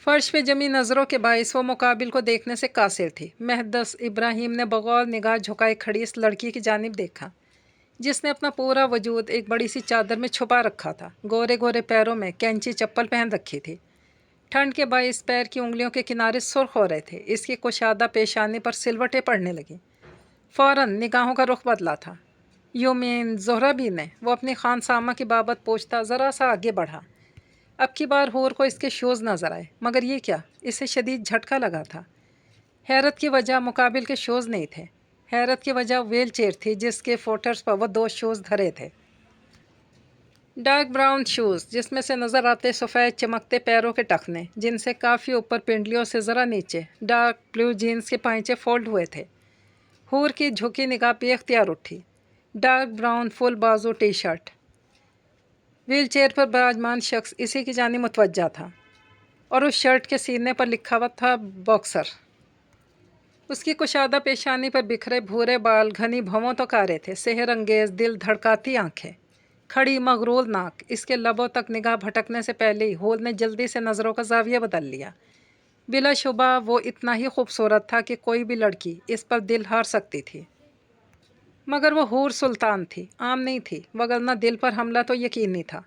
فرش پہ جمی نظروں کے باعث وہ مقابل کو دیکھنے سے قاصر تھی۔ محدث ابراہیم نے بغور نگاہ جھکائے کھڑی اس لڑکی کی جانب دیکھا جس نے اپنا پورا وجود ایک بڑی سی چادر میں چھپا رکھا تھا۔ گورے گورے پیروں میں کینچی چپل پہن رکھی تھی۔ ٹھنڈ کے باعث پیر کی انگلیوں کے کنارے سرخ ہو رہے تھے۔ اس کی کشادہ پیشانی پر سلوٹیں پڑنے لگیں۔ فوراً نگاہوں کا رخ بدلا تھا۔ یو مین زہرہ بھی نے؟ وہ اپنی خانسامہ کی بابت پوچھتا ذرا سا آگے بڑھا۔ اب کی بار حور کو اس کے شوز نظر آئے، مگر یہ کیا؟ اسے شدید جھٹکا لگا تھا۔ حیرت کی وجہ مقابل کے شوز نہیں تھے، حیرت کی وجہ ویل چیئر تھی جس کے فوٹرز پر وہ 2 شوز دھرے تھے۔ ڈارک براؤن شوز جس میں سے نظر آتے سفید چمکتے پیروں کے ٹخنے، جن سے کافی اوپر پنڈلیوں سے ذرا نیچے ڈارک بلیو جینز کے پائنچے فولڈ ہوئے تھے۔ حور کی جھکی نگاہ بے اختیار اٹھی۔ ڈارک براؤن فل بازو ٹی شرٹ، ویل چیئر پر براجمان شخص اسی کی جانب متوجہ تھا، اور اس شرٹ کے سینے پر لکھا ہوا تھا باکسر۔ اس کی کشادہ پیشانی پر بکھرے بھورے بال گھنی بھووں تو کارے تھے، سحر انگیز دل دھڑکاتی آنکھیں، کھڑی مغرور ناک۔ اس کے لبوں تک نگاہ بھٹکنے سے پہلے ہی حور نے جلدی سے نظروں کا زاویہ بدل لیا۔ بلا شبہ وہ اتنا ہی خوبصورت تھا کہ کوئی بھی لڑکی اس پر دل ہار سکتی تھی، مگر وہ حور سلطان تھی، عام نہیں تھی، وگرنہ دل پر حملہ تو یقینی تھا۔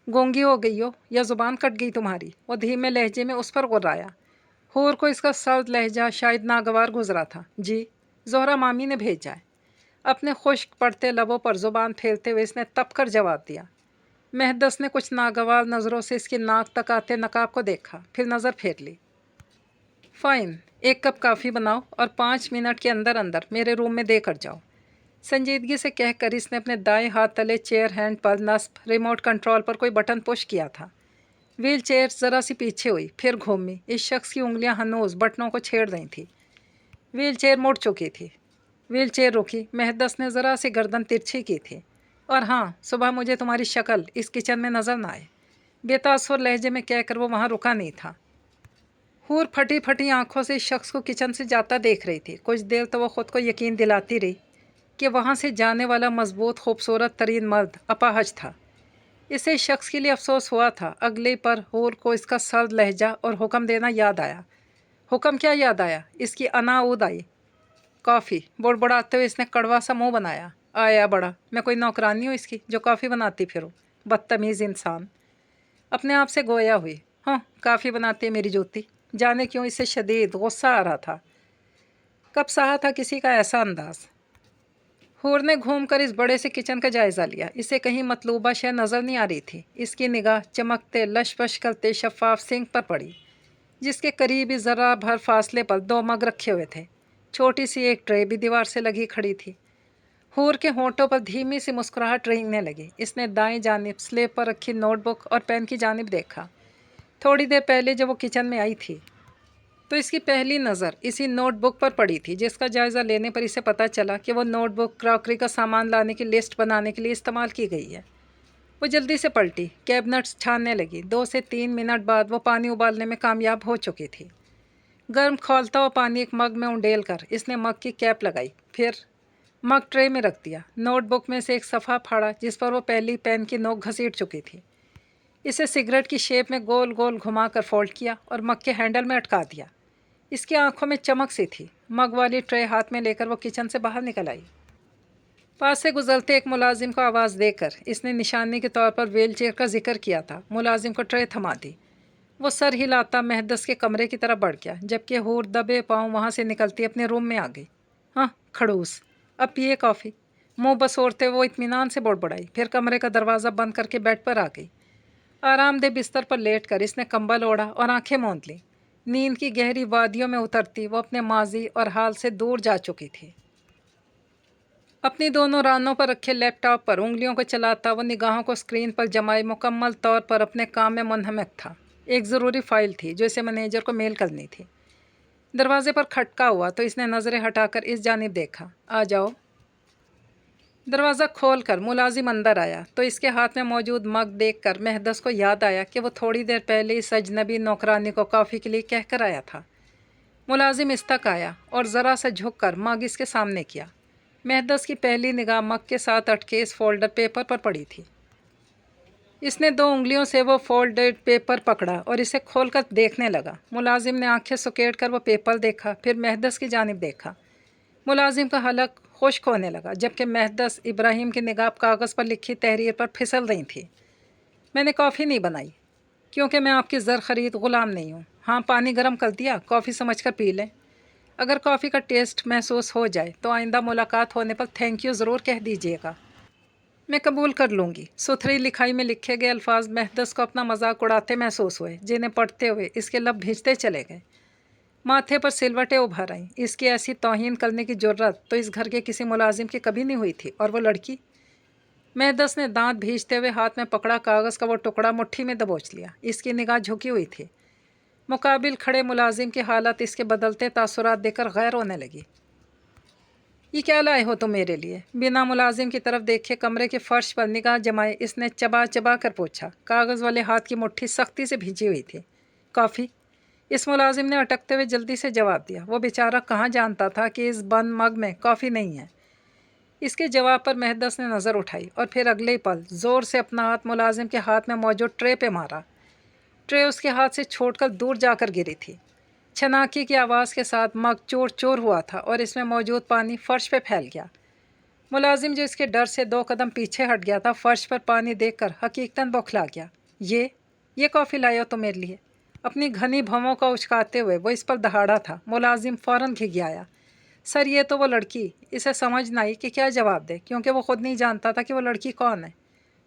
گونگی ہو گئی ہو یا زبان کٹ گئی تمہاری؟ وہ دھیمے لہجے میں اس پر غرایا۔ حور کو اس کا سرد لہجہ شاید ناگوار گزرا تھا۔ جی، زہرہ مامی نے بھیجا ہے۔ اپنے خشک پڑتے لبوں پر زبان پھیرتے ہوئے اس نے تپ کر جواب دیا۔ محدث نے کچھ ناگوار نظروں سے اس کی ناک تک آتے نقاب کو دیکھا، پھر نظر پھیر لی۔ فائن، 1 کپ کافی بناؤ اور 5 منٹ کے اندر اندر میرے روم میں دے کر جاؤ، سنجیدگی سے کہہ کر اس نے اپنے دائیں ہاتھ تلے چیئر ہینڈ پر نصب ریموٹ کنٹرول پر کوئی بٹن پش کیا تھا۔ ویل چیئر ذرا سی پیچھے ہوئی، پھر گھومی۔ اس شخص کی انگلیاں ہنوز بٹنوں کو چھیڑ رہی تھیں۔ ویل چیئر مڑ چکی تھی۔ ویل چیئر رکی۔ محدث نے ذرا سی گردن ترچھی کی تھی۔ اور ہاں، صبح مجھے تمہاری شکل اس کچن میں نظر نہ آئے، بے تاثر لہجے میں کہہ کر وہ وہاں رکا نہیں تھا۔ حور پھٹی پھٹی آنکھوں سے اس شخص کو کچن سے جاتا دیکھ رہی تھی۔ کچھ دیر تو وہ خود کو یقین دلاتی رہی کہ وہاں سے جانے والا مضبوط خوبصورت ترین مرد اپاہج تھا۔ اسے اس شخص کے لیے افسوس ہوا تھا۔ اگلے پر حور کو اس کا سرد لہجہ اور حکم دینا یاد آیا۔ حکم کیا یاد آیا؟ اس کی انا اود آئی۔ کافی، بڑبڑاتے ہوئے اس نے کڑوا سا منہ بنایا۔ آیا بڑا، میں کوئی نوکرانی ہوں اس کی جو کافی بناتی پھروں؟ بدتمیز انسان، اپنے آپ سے گویا ہوئی۔ ہاں، کافی بناتی ہے میری جوتی۔ جانے کیوں اسے شدید غصہ آ رہا تھا۔ کب سہا تھا کسی کا ایسا انداز؟ حور نے گھوم کر اس بڑے سے کچن کا جائزہ لیا۔ اسے کہیں مطلوبہ شے نظر نہیں آ رہی تھی۔ اس کی نگاہ چمکتے لش پش کرتے شفاف سنک پر پڑی جس کے قریب ہی ذرا بھر فاصلے پر 2 مگ رکھے ہوئے تھے۔ چھوٹی سی ایک ٹرے بھی دیوار سے لگی کھڑی تھی۔ حور کے ہونٹوں پر دھیمی سی مسکراہٹ رینگنے لگی۔ اس نے دائیں جانب سلیب پر رکھی نوٹ بک اور پین کی جانب دیکھا۔ تھوڑی دیر پہلے جب وہ کچن میں آئی تھی تو اس کی پہلی نظر اسی نوٹ بک پر پڑی تھی، جس کا جائزہ لینے پر اسے پتہ چلا کہ وہ نوٹ بک کراکری کا سامان لانے کی لسٹ بنانے کے لیے استعمال کی گئی ہے۔ وہ جلدی سے پلٹی، کیبنٹس چھاننے لگی۔ 2 سے 3 منٹ بعد وہ پانی ابالنے میں کامیاب ہو چکی تھی۔ گرم کھولتا ہوا پانی ایک مگ میں انڈیل کر اس نے مگ کی کیپ لگائی، پھر مگ ٹرے میں رکھ دیا۔ نوٹ بک میں سے ایک صفحہ پھاڑا جس پر وہ پہلی پین کی نوک گھسیٹ چکی تھی۔ اسے سگریٹ کی شیپ میں گول گول گھما کر فولڈ کیا اور مگ کے ہینڈل میں اٹکا دیا۔ اس کی آنکھوں میں چمک سی تھی۔ مگ والی ٹرے ہاتھ میں لے کر وہ کچن سے باہر نکل آئی۔ پاس سے گزرتے ایک ملازم کو آواز دے کر اس نے نشانی کے طور پر ویل چیئر کا ذکر کیا تھا۔ ملازم کو ٹرے تھما دی۔ وہ سر ہلاتا محدث کے کمرے کی طرف بڑھ گیا، جبکہ حور دبے پاؤں وہاں سے نکلتی اپنے روم میں آ گئی۔ ہاں، کھڑوس، اب پیے کافی؟ منہ بسورتے وہ اطمینان سے بڑبڑائی، پھر کمرے کا دروازہ بند کر کے بیڈ پر آ گئی۔ آرام دہ بستر پر لیٹ کر اس نے کمبل اوڑھا اور آنکھیں موند لیں۔ نیند کی گہری وادیوں میں اترتی وہ اپنے ماضی اور حال سے دور جا چکی تھی۔ اپنی دونوں رانوں پر رکھے لیپ ٹاپ پر انگلیوں کو چلاتا وہ نگاہوں کو اسکرین پر جمائے مکمل طور پر اپنے کام میں منہمک تھا۔ ایک ضروری فائل تھی جو اسے مینیجر کو میل کرنی تھی۔ دروازے پر کھٹکا ہوا تو اس نے نظریں ہٹا کر اس جانب دیکھا۔ آ جاؤ۔ دروازہ کھول کر ملازم اندر آیا تو اس کے ہاتھ میں موجود مگ دیکھ کر محدث کو یاد آیا کہ وہ تھوڑی دیر پہلے اس اجنبی نوکرانی کو کافی کے لیے کہہ کر آیا تھا۔ ملازم اس تک آیا اور ذرا سا جھک کر مگ اس کے سامنے کیا۔ محدث کی پہلی نگاہ مگ کے ساتھ اٹکے اس فولڈر پیپر پر پڑی تھی۔ اس نے 2 انگلیوں سے وہ فولڈڈ پیپر پکڑا اور اسے کھول کر دیکھنے لگا۔ ملازم نے آنکھیں سکیڑ کر وہ پیپر دیکھا، پھر مہدس کی جانب دیکھا۔ ملازم کا حلق خشک ہونے لگا، جبکہ مہدس ابراہیم کی نگاہ کاغذ پر لکھی تحریر پر پھسل رہی تھی۔ میں نے کافی نہیں بنائی، کیونکہ میں آپ کی زر خرید غلام نہیں ہوں۔ ہاں، پانی گرم کر دیا، کافی سمجھ کر پی لیں۔ اگر کافی کا ٹیسٹ محسوس ہو جائے تو آئندہ ملاقات ہونے پر تھینک یو ضرور کہہ دیجیے گا۔ میں قبول کر لوں گی۔ ستھری لکھائی میں لکھے گئے الفاظ مہدس کو اپنا مذاق اڑاتے محسوس ہوئے، جنہیں پڑھتے ہوئے اس کے لب بھیجتے چلے گئے۔ ماتھے پر سلوٹیں ابھر آئیں۔ اس کی ایسی توہین کرنے کی جرت تو اس گھر کے کسی ملازم کی کبھی نہیں ہوئی تھی، اور وہ لڑکی۔ مہدس نے دانت بھیجتے ہوئے ہاتھ میں پکڑا کاغذ کا وہ ٹکڑا مٹھی میں دبوچ لیا۔ اس کی نگاہ جھکی ہوئی تھی۔ مقابل کھڑے ملازم کی حالت اس کے بدلتے تاثرات دیکھ کر غیر ہونے لگی۔ یہ کیا لائے ہو تم میرے لیے؟ بنا ملازم کی طرف دیکھے کمرے کے فرش پر نگاہ جمائے اس نے چبا چبا کر پوچھا۔ کاغذ والے ہاتھ کی مٹھی سختی سے بھیجی ہوئی تھی۔ کافی؟ اس ملازم نے اٹکتے ہوئے جلدی سے جواب دیا۔ وہ بیچارہ کہاں جانتا تھا کہ اس بند مگ میں کافی نہیں ہے۔ اس کے جواب پر مہدس نے نظر اٹھائی اور پھر اگلے ہی پل زور سے اپنا ہاتھ ملازم کے ہاتھ میں موجود ٹرے پہ مارا۔ ٹرے اس کے ہاتھ سے چھوٹ کر دور جا کر گری تھی۔ چھناکی کی آواز کے ساتھ مگ چور چور ہوا تھا اور اس میں موجود پانی فرش پہ پھیل گیا۔ ملازم جو اس کے ڈر سے 2 قدم پیچھے ہٹ گیا تھا، فرش پر پانی دیکھ کر حقیقتاً بوکھلا گیا۔ یہ کافی لایا تو میرے لیے؟ اپنی گھنی بھووں کا اچکاتے ہوئے وہ اس پر دہاڑا تھا۔ ملازم فوراً گھگ آیا۔ سر، یہ تو وہ لڑکی، اسے سمجھ نہ آئی کہ کیا جواب دے، کیونکہ وہ خود نہیں جانتا تھا کہ وہ لڑکی کون ہے۔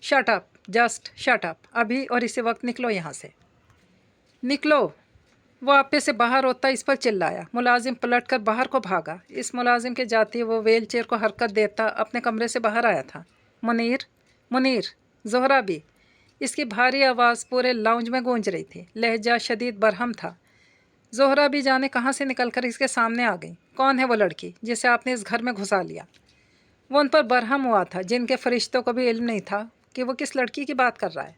Shut up, just shut up, ابھی اور اسی وقت نکلو یہاں سے۔ نکلو! وہ آپے سے باہر ہوتا اس پر چلایا۔ ملازم پلٹ کر باہر کو بھاگا۔ اس ملازم کے جاتے وہ ویل چیئر کو حرکت دیتا اپنے کمرے سے باہر آیا تھا۔ منیر! زہرا بھی! اس کی بھاری آواز پورے لاؤنج میں گونج رہی تھی۔ لہجہ شدید برہم تھا۔ زہرا بھی جانے کہاں سے نکل کر اس کے سامنے آ گئی۔ کون ہے وہ لڑکی جسے آپ نے اس گھر میں گھسا لیا؟ وہ ان پر برہم ہوا تھا، جن کے فرشتوں کو بھی علم نہیں تھا کہ وہ کس لڑکی کی بات کر رہا ہے۔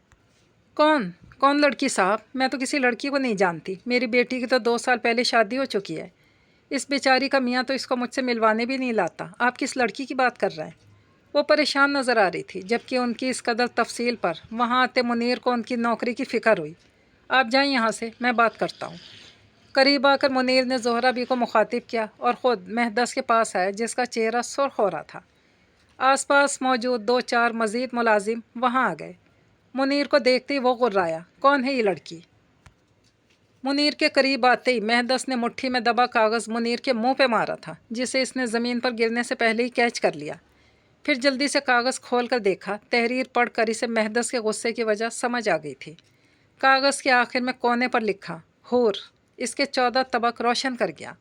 کون لڑکی صاحب؟ میں تو کسی لڑکی کو نہیں جانتی۔ میری بیٹی کی تو 2 سال پہلے شادی ہو چکی ہے۔ اس بیچاری کا میاں تو اس کو مجھ سے ملوانے بھی نہیں لاتا۔ آپ کس لڑکی کی بات کر رہے ہیں؟ وہ پریشان نظر آ رہی تھی، جبکہ ان کی اس قدر تفصیل پر وہاں آتے منیر کو ان کی نوکری کی فکر ہوئی۔ آپ جائیں یہاں سے، میں بات کرتا ہوں۔ قریب آ کر منیر نے زہرا بی کو مخاطب کیا اور خود مہدس کے پاس آیا، جس کا چہرہ سرخ ہو رہا تھا۔ آس پاس موجود 2-4 مزید ملازم وہاں آ گئے۔ منیر کو دیکھتے ہی وہ غرایا۔ کون ہے یہ لڑکی؟ منیر کے قریب آتے ہی مہدس نے مٹھی میں دبا کاغذ منیر کے منہ پہ مارا تھا، جسے اس نے زمین پر گرنے سے پہلے ہی کیچ کر لیا۔ پھر جلدی سے کاغذ کھول کر دیکھا۔ تحریر پڑھ کر اسے مہدس کے غصے کی وجہ سمجھ آ گئی تھی۔ کاغذ کے آخر میں کونے پر لکھا حور اس کے 14 طبق روشن کر گیا۔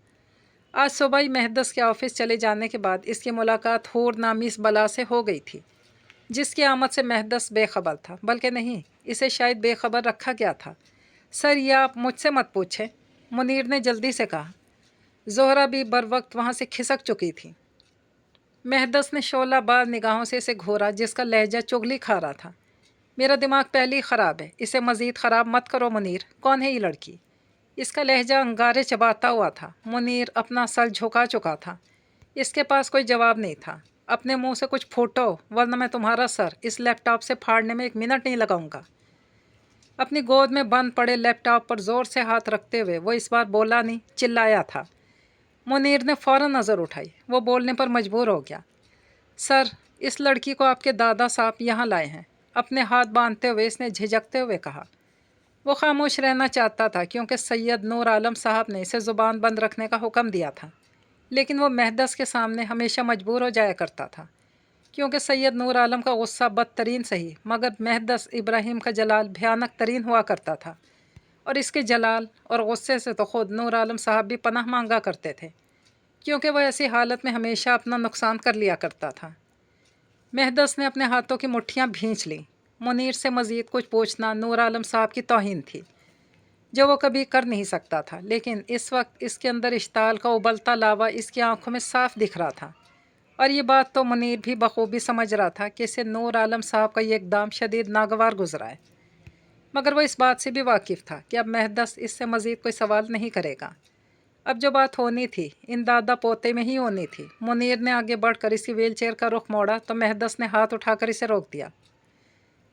آج صبح ہی مہدس کے آفس چلے جانے کے بعد اس کی ملاقات حور نامی اس بلا سے ہو گئی تھی، جس کی آمد سے مہدس بے خبر تھا، بلکہ نہیں، اسے شاید بے خبر رکھا گیا تھا۔ سر، یہ آپ مجھ سے مت پوچھیں، منیر نے جلدی سے کہا۔ زہرا بھی بر وقت وہاں سے کھسک چکی تھی۔ مہدس نے شعلہ باز نگاہوں سے اسے گھورا، جس کا لہجہ چغلی کھا رہا تھا۔ میرا دماغ پہلے ہی خراب ہے، اسے مزید خراب مت کرو منیر۔ کون ہے یہ لڑکی؟ اس کا لہجہ انگارے چباتا ہوا تھا۔ منیر اپنا سر جھکا چکا تھا۔ اس کے پاس کوئی جواب نہیں تھا۔ اپنے منہ سے کچھ پھوٹو، ورنہ میں تمہارا سر اس لیپ ٹاپ سے پھاڑنے میں 1 منٹ نہیں لگاؤں گا۔ اپنی گود میں بند پڑے لیپ ٹاپ پر زور سے ہاتھ رکھتے ہوئے وہ اس بار بولا نہیں، چلایا تھا۔ منیر نے فوراً نظر اٹھائی۔ وہ بولنے پر مجبور ہو گیا۔ سر، اس لڑکی کو آپ کے دادا صاحب یہاں لائے ہیں، اپنے ہاتھ باندھتے ہوئے اس نے جھجکتے ہوئے کہا۔ وہ خاموش رہنا چاہتا تھا، کیونکہ سید نور عالم صاحب نے اسے زبان بند رکھنے کا حکم دیا تھا، لیکن وہ مہدس کے سامنے ہمیشہ مجبور ہو جایا کرتا تھا، کیونکہ سید نور عالم کا غصہ بدترین سہی، مگر مہدس ابراہیم کا جلال بھیانک ترین ہوا کرتا تھا، اور اس کے جلال اور غصے سے تو خود نور عالم صاحب بھی پناہ مانگا کرتے تھے، کیونکہ وہ ایسی حالت میں ہمیشہ اپنا نقصان کر لیا کرتا تھا۔ مہدس نے اپنے ہاتھوں کی مٹھیاں بھینچ لیں۔ منیر سے مزید کچھ پوچھنا نور عالم صاحب کی توہین تھی، جو وہ کبھی کر نہیں سکتا تھا، لیکن اس وقت اس کے اندر اشتعال کا ابلتا لاوا اس کی آنکھوں میں صاف دکھ رہا تھا، اور یہ بات تو منیر بھی بخوبی سمجھ رہا تھا کہ اسے نور عالم صاحب کا یہ اقدام شدید ناگوار گزرا ہے، مگر وہ اس بات سے بھی واقف تھا کہ اب مہدس اس سے مزید کوئی سوال نہیں کرے گا۔ اب جو بات ہونی تھی ان دادا پوتے میں ہی ہونی تھی۔ منیر نے آگے بڑھ کر اسی ویل چیئر کا رخ موڑا تو مہدس نے ہاتھ اٹھا کر اسے روک دیا۔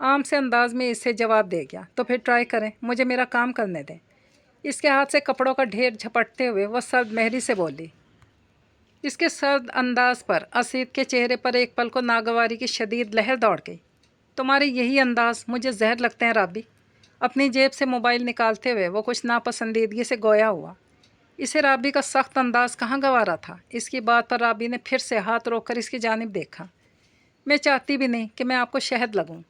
عام سے انداز میں اسے جواب دے گیا۔ تو پھر ٹرائی کریں، مجھے میرا کام کرنے دیں۔ اس کے ہاتھ سے کپڑوں کا ڈھیر جھپٹتے ہوئے وہ سرد مہری سے بولی۔ اس کے سرد انداز پر اسید کے چہرے پر ایک پل کو ناگواری کی شدید لہر دوڑ گئی۔ تمہارے یہی انداز مجھے زہر لگتے ہیں رابی۔ اپنی جیب سے موبائل نکالتے ہوئے وہ کچھ ناپسندیدگی سے گویا ہوا۔ اسے رابی کا سخت انداز کہاں گوارا تھا۔ اس کی بات پر رابی نے پھر سے ہاتھ روک کر اس کی جانب دیکھا۔ میں چاہتی بھی نہیں کہ میں آپ کو شہد لگوں،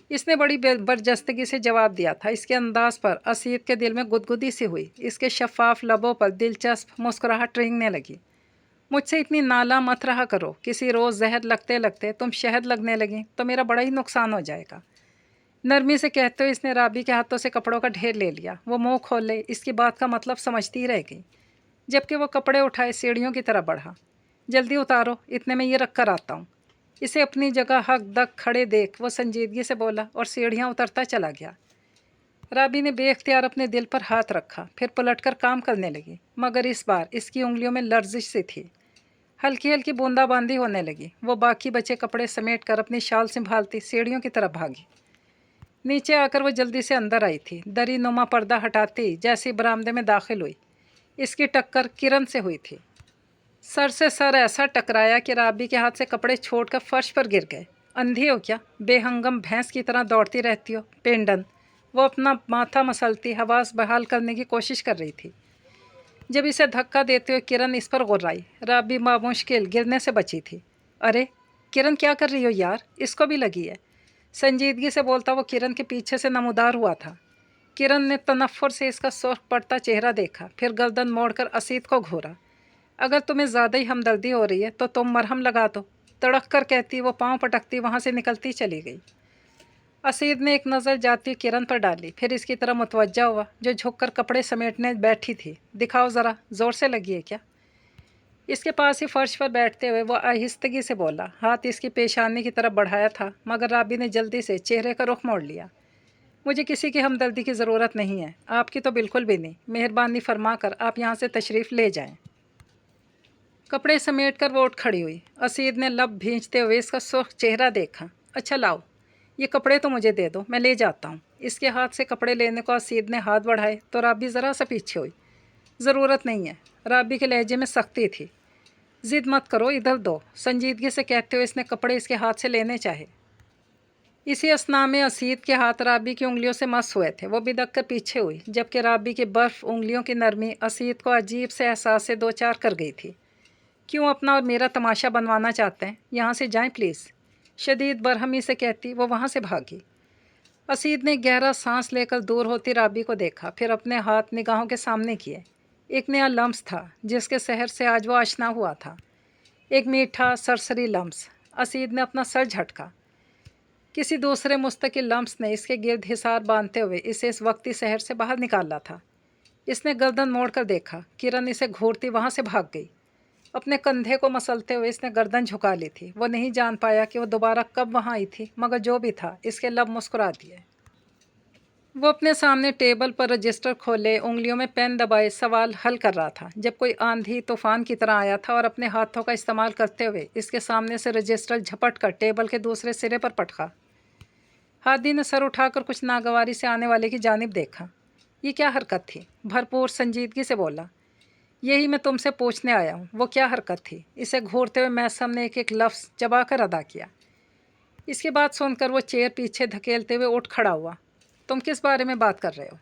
اس نے بڑی برجستگی سے جواب دیا تھا۔ اس کے انداز پر اسید کے دل میں گدگدی سی ہوئی۔ اس کے شفاف لبوں پر دلچسپ مسکراہٹ رینگنے لگی۔ مجھ سے اتنی نالا مت رہا کرو، کسی روز زہر لگتے لگتے تم شہد لگنے لگیں تو میرا بڑا ہی نقصان ہو جائے گا۔ نرمی سے کہتے ہوئے اس نے رابی کے ہاتھوں سے کپڑوں کا ڈھیر لے لیا۔ وہ منہ کھولے اس کی بات کا مطلب سمجھتی رہ گئی، جبکہ وہ کپڑے اٹھائے سیڑھیوں کی طرف بڑھا۔ جلدی اتارو، اتنے میں یہ رکھ کر آتا ہوں۔ اسے اپنی جگہ حق دک کھڑے دیکھ وہ سنجیدگی سے بولا اور سیڑھیاں اترتا چلا گیا۔ رابی نے بے اختیار اپنے دل پر ہاتھ رکھا، پھر پلٹ کر کام کرنے لگی، مگر اس بار اس کی انگلیوں میں لرزش سی تھی۔ ہلکی ہلکی بوندا باندی ہونے لگی۔ وہ باقی بچے کپڑے سمیٹ کر اپنی شال سنبھالتی سیڑھیوں کی طرف بھاگی۔ نیچے آ کر وہ جلدی سے اندر آئی تھی، دری نما پردہ ہٹاتی جیسی برآمدے میں داخل ہوئی۔ اس کی ٹکر کرن سے ہوئی تھی۔ سر سے سر ایسا ٹکرایا کہ رابی کے ہاتھ سے کپڑے چھوڑ کر فرش پر گر گئے۔ اندھی ہو کیا؟ بے ہنگم بھینس کی طرح دوڑتی رہتی ہو پینڈن۔ وہ اپنا ماتھا مسلتی حواس بحال کرنے کی کوشش کر رہی تھی جب اسے دھکا دیتے ہوئے کرن اس پر غرائی۔ رابی بامشکل گرنے سے بچی تھی۔ ارے کرن، کیا کر رہی ہو یار؟ اس کو بھی لگی ہے، سنجیدگی سے بولتا وہ کرن کے پیچھے سے نمودار ہوا تھا۔ کرن نے تنفر سے اس کا سرخ پڑتا چہرہ دیکھا، پھر گردن موڑ کر اسید کو گھورا۔ اگر تمہیں زیادہ ہی ہمدردی ہو رہی ہے تو تم مرہم لگا دو، تڑک کر کہتی وہ پاؤں پٹکتی وہاں سے نکلتی چلی گئی۔ اسید نے ایک نظر جاتی کرن پر ڈالی، پھر اس کی طرف متوجہ ہوا جو جھک کر کپڑے سمیٹنے بیٹھی تھی۔ دکھاؤ ذرا، زور سے لگی ہے کیا؟ اس کے پاس ہی فرش پر بیٹھتے ہوئے وہ آہستگی سے بولا۔ ہاتھ اس کی پیشانی کی طرف بڑھایا تھا، مگر رابی نے جلدی سے چہرے کا رخ موڑ لیا۔ مجھے کسی کی ہمدردی کی ضرورت نہیں ہے، آپ کی تو بالکل بھی نہیں۔ مہربانی فرما کر آپ یہاں سے تشریف لے جائیں۔ کپڑے سمیٹ کر وہ اٹھ کھڑی ہوئی۔ اسید نے لب بھینچتے ہوئے اس کا سرخ چہرہ دیکھا۔ اچھا لاؤ، یہ کپڑے تو مجھے دے دو، میں لے جاتا ہوں۔ اس کے ہاتھ سے کپڑے لینے کو اسید نے ہاتھ بڑھائے تو رابی ذرا سا پیچھے ہوئی۔ ضرورت نہیں ہے، رابی کے لہجے میں سختی تھی۔ ضد مت کرو، ادھر دو، سنجیدگی سے کہتے ہوئے اس نے کپڑے اس کے ہاتھ سے لینے چاہے۔ اسی اثنا میں اسید کے ہاتھ رابی کی انگلیوں سے مس ہوئے تھے۔ وہ بدک کر پیچھے ہوئی، جبکہ رابی کی برف انگلیوں کی نرمی اسید کو عجیب سے احساس سے دوچار کر گئی تھی۔ کیوں اپنا اور میرا تماشا بنوانا چاہتے ہیں؟ یہاں سے جائیں پلیز، شدید برہمی سے کہتی وہ وہاں سے بھاگی۔ اسید نے گہرا سانس لے کر دور ہوتی رابی کو دیکھا، پھر اپنے ہاتھ نگاہوں کے سامنے کیے۔ ایک نیا لمس تھا جس کے سحر سے آج وہ آشنا ہوا تھا، ایک میٹھا سرسری لمس۔ اسید نے اپنا سر جھٹکا۔ کسی دوسرے مستقل لمس نے اس کے گرد حصار باندھتے ہوئے اسے اس وقتی سحر سے باہر نکالا تھا۔ اس نے گردن موڑ کر دیکھا، کرن اسے گھورتی وہاں سے بھاگ گئی۔ اپنے کندھے کو مسلتے ہوئے اس نے گردن جھکا لی تھی۔ وہ نہیں جان پایا کہ وہ دوبارہ کب وہاں آئی تھی، مگر جو بھی تھا اس کے لب مسکرا دیے۔ وہ اپنے سامنے ٹیبل پر رجسٹر کھولے انگلیوں میں پین دبائے سوال حل کر رہا تھا جب کوئی آندھی طوفان کی طرح آیا تھا اور اپنے ہاتھوں کا استعمال کرتے ہوئے اس کے سامنے سے رجسٹر جھپٹ کر ٹیبل کے دوسرے سرے پر پٹکا۔ ہادی نے سر اٹھا کر کچھ ناگواری سے آنے والے کی جانب دیکھا۔ یہ کیا حرکت تھی؟ بھرپور سنجیدگی سے بولا۔ یہی میں تم سے پوچھنے آیا ہوں، وہ کیا حرکت تھی؟ اسے گھورتے ہوئے میسم نے ایک ایک لفظ چبا کر ادا کیا۔ اس کی بات سن کر وہ چیئر پیچھے دھکیلتے ہوئے اٹھ کھڑا ہوا۔ تم کس بارے میں بات کر رہے ہو؟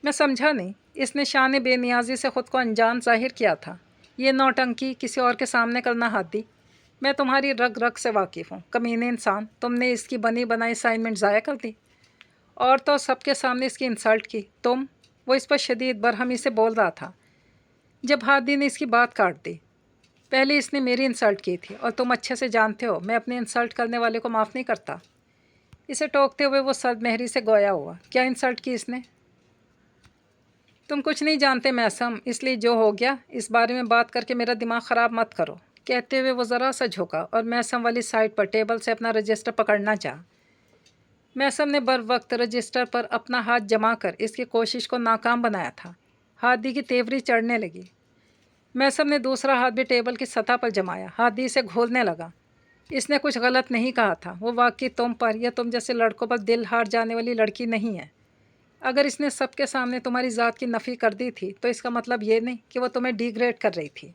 میں سمجھا نہیں۔ اس نے شان بے نیازی سے خود کو انجان ظاہر کیا تھا۔ یہ نوٹنکی کسی اور کے سامنے کرنا ہادی؟ میں تمہاری رگ رگ سے واقف ہوں، کمینے انسان۔ تم نے اس کی بنی بنائی اسائنمنٹ ضائع کر دی اور تو سب کے سامنے اس کی انسلٹ کی۔ تم، وہ اس پر شدید برہمی سے بول رہا تھا جب ہادی نے اس کی بات کاٹ دی۔ پہلے اس نے میری انسلٹ کی تھی اور تم اچھے سے جانتے ہو میں اپنی انسلٹ کرنے والے کو معاف نہیں کرتا۔ اسے ٹوکتے ہوئے وہ سرد مہری سے گویا ہوا۔ کیا انسلٹ کی اس نے؟ تم کچھ نہیں جانتے میسم، اس لیے جو ہو گیا اس بارے میں بات کر کے میرا دماغ خراب مت کرو۔ کہتے ہوئے وہ ذرا سا جھکا اور میسم والی سائڈ پر ٹیبل سے اپنا رجسٹر پکڑنا چاہا۔ میسم نے بر وقت رجسٹر پر اپنا ہاتھ جما کر اس کی کوشش کو ناکام بنایا تھا۔ ہادی کی تیوری چڑھنے لگی۔ میسم نے دوسرا ہاتھ بھی ٹیبل کی سطح پر جمایا۔ ہادی اسے گھولنے لگا۔ اس نے کچھ غلط نہیں کہا تھا، وہ واقعی تم پر یا تم جیسے لڑکوں پر دل ہار جانے والی لڑکی نہیں ہے۔ اگر اس نے سب کے سامنے تمہاری ذات کی نفی کر دی تھی تو اس کا مطلب یہ نہیں کہ وہ تمہیں ڈی گریڈ کر رہی تھی۔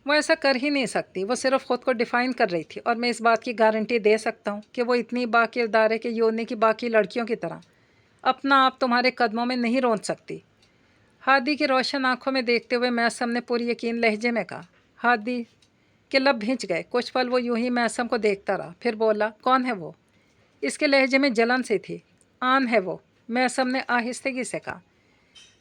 وہ ایسا کر ہی نہیں سکتی، وہ صرف خود کو ڈیفائن کر رہی تھی، اور میں اس بات کی گارنٹی دے سکتا ہوں کہ وہ اتنی با کردار ہے کہ یونی کی باقی لڑکیوں کی طرح اپنا آپ تمہارے قدموں میں نہیں رون سکتی۔ ہادی کی روشن آنکھوں میں دیکھتے ہوئے میسم نے پوری یقین لہجے میں کہا۔ ہادی کے لب بھنچ گئے، کچھ پل وہ یوں ہی میسم کو دیکھتا رہا، پھر بولا، کون ہے وہ؟ اس کے لہجے میں جلن سی تھی۔ آن ہے وہ، میسم نے آہستگی سے کہا۔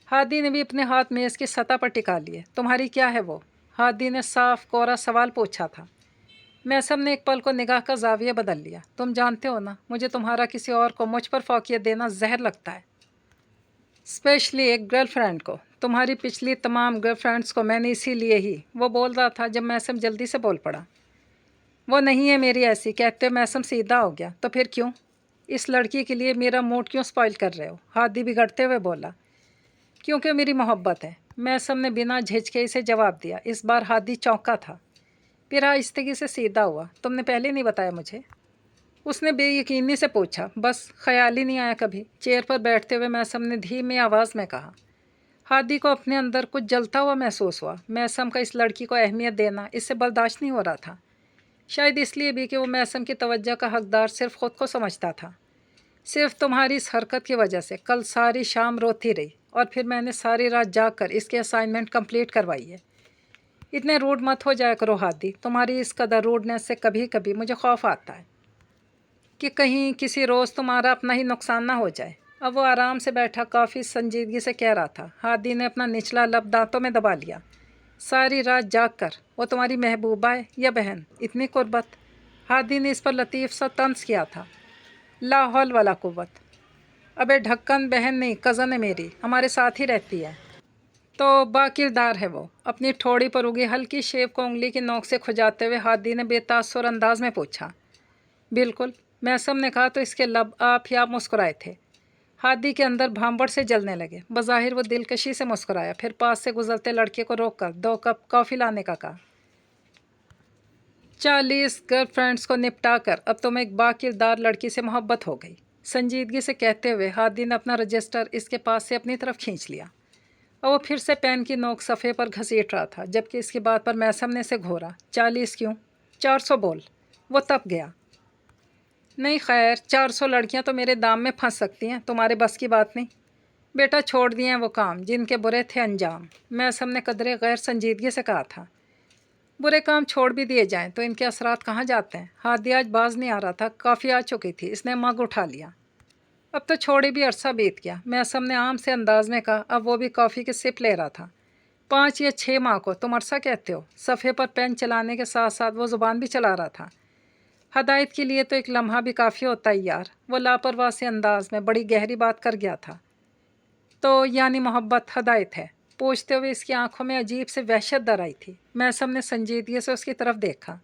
ہادی نے بھی اپنے ہاتھ میز کی سطح پر ٹکا لیے۔ تمہاری کیا ہے وہ؟ ہادی نے صاف کورا سوال پوچھا تھا۔ میسم نے ایک پل کو نگاہ کا زاویہ بدل لیا۔ تم جانتے ہو نا، مجھے تمہارا کسی اور کو مجھ پر فوقیت دینا زہر لگتا ہے، اسپیشلی ایک گرل فرینڈ کو۔ تمہاری پچھلی تمام گرل فرینڈس کو میں نے اسی لیے ہی، وہ بول رہا تھا جب میسم جلدی سے بول پڑا۔ وہ نہیں ہے میری ایسی، کہتے ہوئے میسم سیدھا ہو گیا۔ تو پھر کیوں؟ اس لڑکی کے لیے میرا موڈ کیوں سپائل کر رہے ہو؟ ہادی بگڑتے ہوئے بولا۔ کیونکہ میری محبت ہے، میسم نے بنا جھجکے اسے جواب دیا۔ اس بار ہادی چونکا تھا، پھر آہستگی سے سیدھا ہوا۔ تم نے پہلے نہیں بتایا مجھے؟ اس نے بے یقینی سے پوچھا۔ بس خیال ہی نہیں آیا کبھی، چیئر پر بیٹھتے ہوئے میسم نے دھیمی آواز میں کہا۔ ہادی کو اپنے اندر کچھ جلتا ہوا محسوس ہوا۔ میسم کا اس لڑکی کو اہمیت دینا اس سے برداشت نہیں ہو رہا تھا، شاید اس لیے بھی کہ وہ میسم کی توجہ کا حقدار صرف خود کو سمجھتا تھا۔ صرف تمہاری اس حرکت کی وجہ سے کل ساری شام روتی رہی، اور پھر میں نے ساری رات جاگ کر اس کی اسائنمنٹ کمپلیٹ کروائی ہے۔ اتنے روڈ مت ہو جایا کرو ہادی، تمہاری اس قدر روڈنیس سے کبھی کبھی مجھے خوف آتا ہے کہ کہیں کسی روز تمہارا اپنا ہی نقصان نہ ہو جائے۔ اب وہ آرام سے بیٹھا کافی سنجیدگی سے کہہ رہا تھا۔ ہادی نے اپنا نچلا لب دانتوں میں دبا لیا۔ ساری رات جاگ کر، وہ تمہاری محبوبہ ہے یا بہن؟ اتنی قربت؟ ہادی نے اس پر لطیف سا طنز کیا تھا۔ لا حول ولا قوت۔ ابے ڈھکن، بہن نہیں، کزن ہے میری، ہمارے ساتھ ہی رہتی ہے۔ تو با کردار ہے وہ؟ اپنی ٹھوڑی پر اگی ہلکی شیپ کو انگلی کی نوک سے کھجاتے ہوئے ہادی نے بے تاثر انداز میں پوچھا۔ بالکل، میسم نے کہا تو اس کے لب آپ ہی آپ مسکرائے تھے۔ ہادی کے اندر بھانبڑ سے جلنے لگے۔ بظاہر وہ دلکشی سے مسکرایا، پھر پاس سے گزرتے لڑکے کو روک کر 2 کپ کافی لانے کا کہا۔ 40 گرل فرینڈس کو نپٹا کر اب تم ایک با کردار لڑکی سے محبت ہو گئی، سنجیدگی سے کہتے ہوئے ہادی نے اپنا رجسٹر اس کے پاس سے اپنی طرف کھینچ لیا، اور وہ پھر سے پین کی نوک صفحے پر گھسیٹ رہا تھا، جبکہ اس کی بات پر میسم نے اسے گھورا۔ 40 کیوں؟ 400 بول۔ وہ تپ گیا۔ نہیں خیر، 400 لڑکیاں تو میرے دام میں پھنس سکتی ہیں، تمہارے بس کی بات نہیں۔ بیٹا چھوڑ دیے ہیں وہ کام جن کے برے تھے انجام، میسم نے قدرے غیر سنجیدگی سے کہا تھا۔ برے کام چھوڑ بھی دیے جائیں تو ان کے اثرات کہاں جاتے ہیں؟ ہادی آج باز نہیں آ رہا تھا، کافی آ چکی تھی، اس نے مگ اٹھا لیا۔ اب تو چھوڑے بھی عرصہ بیت گیا، میسم نے عام سے انداز میں کہا، اب وہ بھی کافی کی سپ لے رہا تھا۔ 5 یا 6 ماہ کو تم عرصہ کہتے ہو؟ صفحے پر پین چلانے کے ساتھ ساتھ وہ زبان بھی چلا رہا تھا۔ ہدایت کے لیے تو ایک لمحہ بھی کافی ہوتا ہے یار، وہ لاپرواہ سے انداز میں بڑی گہری بات کر گیا تھا۔ تو یعنی محبت ہدایت ہے؟ پوچھتے ہوئے اس کی آنکھوں میں عجیب سے وحشت در آئی تھی۔ میسم نے سنجیدگی سے اس کی طرف دیکھا۔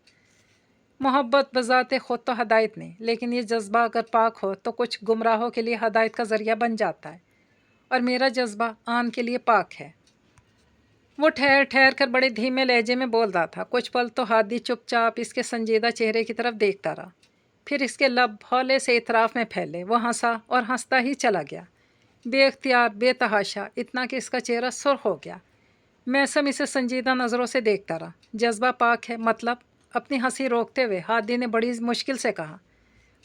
محبت بذات خود تو ہدایت نہیں، لیکن یہ جذبہ اگر پاک ہو تو کچھ گمراہوں کے لیے ہدایت کا ذریعہ بن جاتا ہے، اور میرا جذبہ آن کے لیے پاک ہے۔ وہ ٹھہر ٹھہر کر بڑے دھیمے لہجے میں بول رہا تھا۔ کچھ پل تو ہادی چپ چاپ اس کے سنجیدہ چہرے کی طرف دیکھتا رہا، پھر اس کے لب ہولے سے اعتراف میں پھیلے۔ وہ ہنسا اور ہنستا ہی چلا گیا، بے اختیار، بے تحاشا، اتنا کہ اس کا چہرہ سرخ ہو گیا۔ میسم اسے سنجیدہ نظروں سے دیکھتا رہا۔ جذبہ پاک ہے مطلب؟ اپنی ہنسی روکتے ہوئے ہادی نے بڑی مشکل سے کہا۔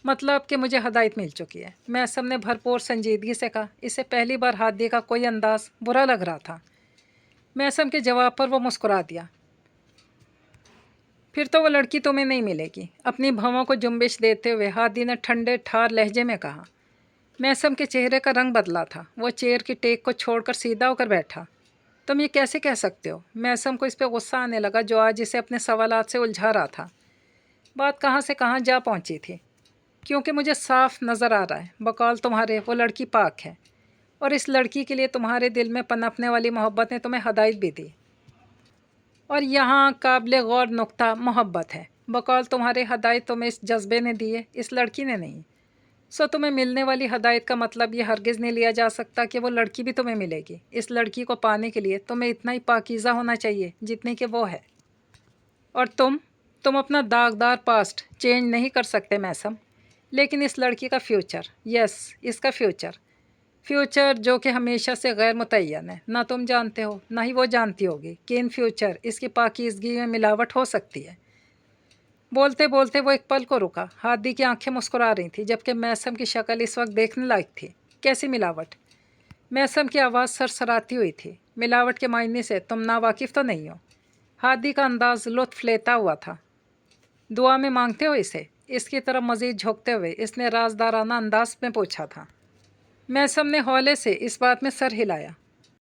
مطلب کہ مجھے ہدایت مل چکی ہے، میسم نے بھرپور سنجیدگی سے کہا۔ اسے پہلی بار ہادی کا کوئی انداز برا لگ رہا تھا۔ میسم کے جواب پر وہ مسکرا دیا۔ پھر تو وہ لڑکی تمہیں نہیں ملے گی، اپنی بھووں کو جنبش دیتے ہوئے ہادی نے ٹھنڈے ٹھار لہجے میں کہا۔ میسم کے چہرے کا رنگ بدلا تھا، وہ چیئر کی ٹیک کو چھوڑ کر سیدھا ہو کر بیٹھا۔ تم یہ کیسے کہہ سکتے ہو؟ میسم کو اس پہ غصہ آنے لگا جو آج اسے اپنے سوالات سے الجھا رہا تھا۔ بات کہاں سے کہاں جا پہنچی تھی؟ کیونکہ مجھے صاف نظر آ رہا ہے بقول تمہارے وہ لڑکی پاک ہے، اور اس لڑکی کے لیے تمہارے دل میں پنپنے والی محبت نے تمہیں ہدایت بھی دی، اور یہاں قابل غور نقطہ محبت ہے۔ بقول تمہارے ہدایت تمہیں اس جذبے نے دی ہے، اس لڑکی نے نہیں۔ سو تمہیں ملنے والی ہدایت کا مطلب یہ ہرگز نہیں لیا جا سکتا کہ وہ لڑکی بھی تمہیں ملے گی۔ اس لڑکی کو پانے کے لیے تمہیں اتنا ہی پاکیزہ ہونا چاہیے جتنی کہ وہ ہے، اور تم تم اپنا داغدار پاسٹ چینج نہیں کر سکتے میسم، لیکن اس لڑکی کا فیوچر، یس اس کا فیوچر جو کہ ہمیشہ سے غیر متعین ہے، نہ تم جانتے ہو نہ ہی وہ جانتی ہوگی کہ ان فیوچر اس کی پاکیزگی میں ملاوٹ ہو سکتی ہے۔ بولتے بولتے وہ ایک پل کو رکا۔ ہادی کی آنکھیں مسکرا رہی تھیں جبکہ میسم کی شکل اس وقت دیکھنے لائق تھی۔ کیسی ملاوٹ؟ میسم کی آواز سرسراتی ہوئی تھی۔ ملاوٹ کے معنی سے تم ناواقف تو نہیں ہو؟ ہادی کا انداز لطف لیتا ہوا تھا۔ دعا میں مانگتے ہو اسے؟ اس کی طرف مزید جھکتے ہوئے اس نے رازدارانہ انداز میں پوچھا تھا۔ میسم نے ہولے سے اس بات میں سر ہلایا۔